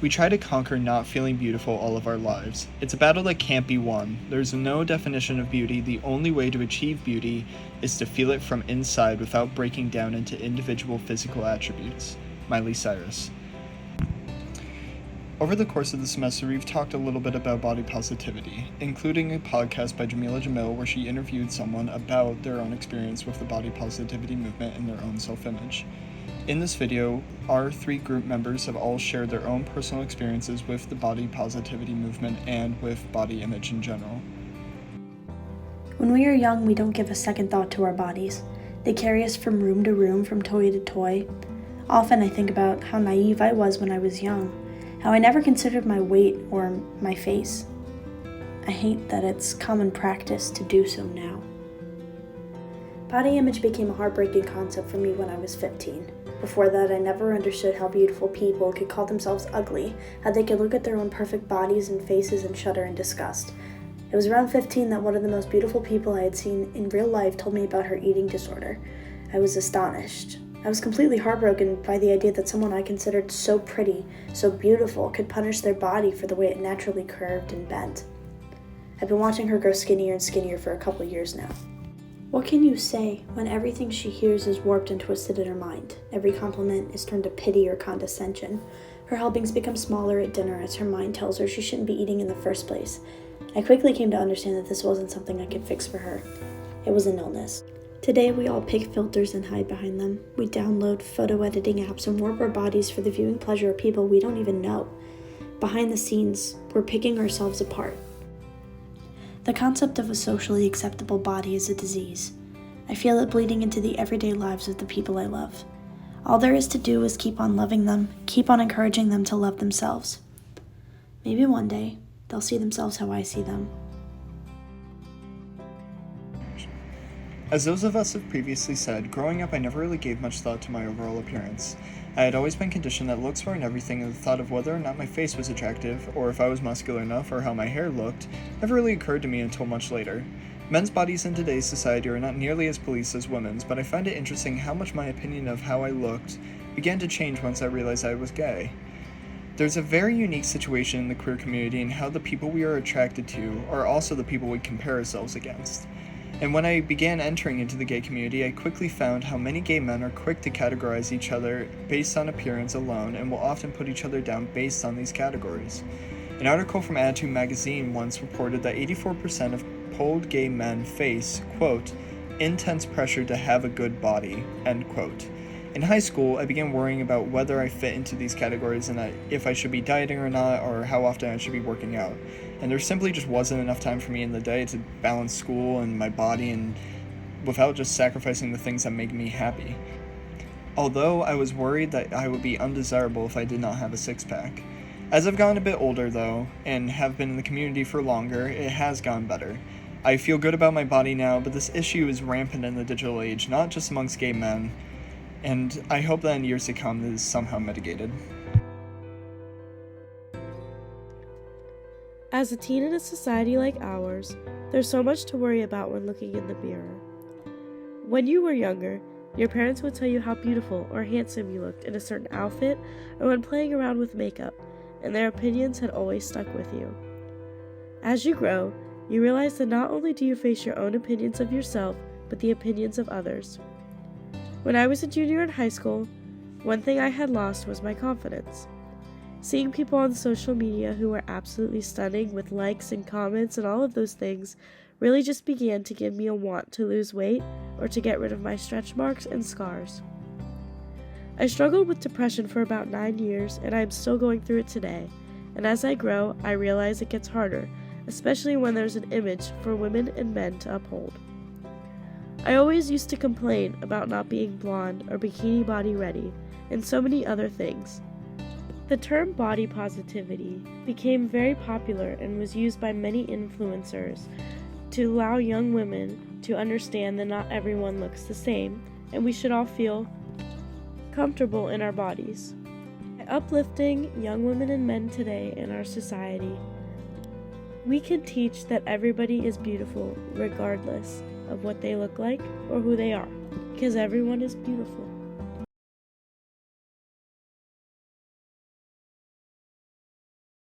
We try to conquer not feeling beautiful all of our lives. It's a battle that can't be won. There's no definition of beauty. The only way to achieve beauty is to feel it from inside without breaking down into individual physical attributes. Miley Cyrus. Over the course of the semester, we've talked a little bit about body positivity, including a podcast by Jamila Jamil where she interviewed someone about their own experience with the body positivity movement and their own self-image. In this video, our 3 group members have all shared their own personal experiences with the body positivity movement and with body image in general. When we are young, we don't give a second thought to our bodies. They carry us from room to room, from toy to toy. Often I think about how naive I was when I was young, how I never considered my weight or my face. I hate that it's common practice to do so now. Body image became a heartbreaking concept for me when I was 15. Before that, I never understood how beautiful people could call themselves ugly, how they could look at their own perfect bodies and faces and shudder in disgust. It was around 15 that one of the most beautiful people I had seen in real life told me about her eating disorder. I was astonished. I was completely heartbroken by the idea that someone I considered so pretty, so beautiful, could punish their body for the way it naturally curved and bent. I've been watching her grow skinnier and skinnier for a couple years now. What can you say when everything she hears is warped and twisted in her mind? Every compliment is turned to pity or condescension. Her helpings become smaller at dinner as her mind tells her she shouldn't be eating in the first place. I quickly came to understand that this wasn't something I could fix for her. It was an illness. Today, we all pick filters and hide behind them. We download photo editing apps and warp our bodies for the viewing pleasure of people we don't even know. Behind the scenes, we're picking ourselves apart. The concept of a socially acceptable body is a disease. I feel it bleeding into the everyday lives of the people I love. All there is to do is keep on loving them, keep on encouraging them to love themselves. Maybe one day, they'll see themselves how I see them. As those of us have previously said, growing up I never really gave much thought to my overall appearance. I had always been conditioned that looks weren't everything, and the thought of whether or not my face was attractive, or if I was muscular enough, or how my hair looked, never really occurred to me until much later. Men's bodies in today's society are not nearly as policed as women's, but I find it interesting how much my opinion of how I looked began to change once I realized I was gay. There's a very unique situation in the queer community in how the people we are attracted to are also the people we compare ourselves against. And when I began entering into the gay community, I quickly found how many gay men are quick to categorize each other based on appearance alone and will often put each other down based on these categories. An article from Attitude magazine once reported that 84% of polled gay men face, quote, intense pressure to have a good body, end quote. In high school, I began worrying about whether I fit into these categories and if I should be dieting or not, or how often I should be working out. And there simply just wasn't enough time for me in the day to balance school and my body and without just sacrificing the things that make me happy. Although I was worried that I would be undesirable if I did not have a six-pack. As I've gotten a bit older though, and have been in the community for longer, it has gone better. I feel good about my body now, but this issue is rampant in the digital age, not just amongst gay men, and I hope that in years to come this is somehow mitigated. As a teen in a society like ours, there's so much to worry about when looking in the mirror. When you were younger, your parents would tell you how beautiful or handsome you looked in a certain outfit or when playing around with makeup, and their opinions had always stuck with you. As you grow, you realize that not only do you face your own opinions of yourself, but the opinions of others. When I was a junior in high school, one thing I had lost was my confidence. Seeing people on social media who were absolutely stunning with likes and comments and all of those things really just began to give me a want to lose weight or to get rid of my stretch marks and scars. I struggled with depression for about 9 years, and I am still going through it today, and as I grow, I realize it gets harder, especially when there's an image for women and men to uphold. I always used to complain about not being blonde or bikini body ready, and so many other things. The term body positivity became very popular and was used by many influencers to allow young women to understand that not everyone looks the same, and we should all feel comfortable in our bodies. By uplifting young women and men today in our society, we can teach that everybody is beautiful regardless of what they look like or who they are, because everyone is beautiful.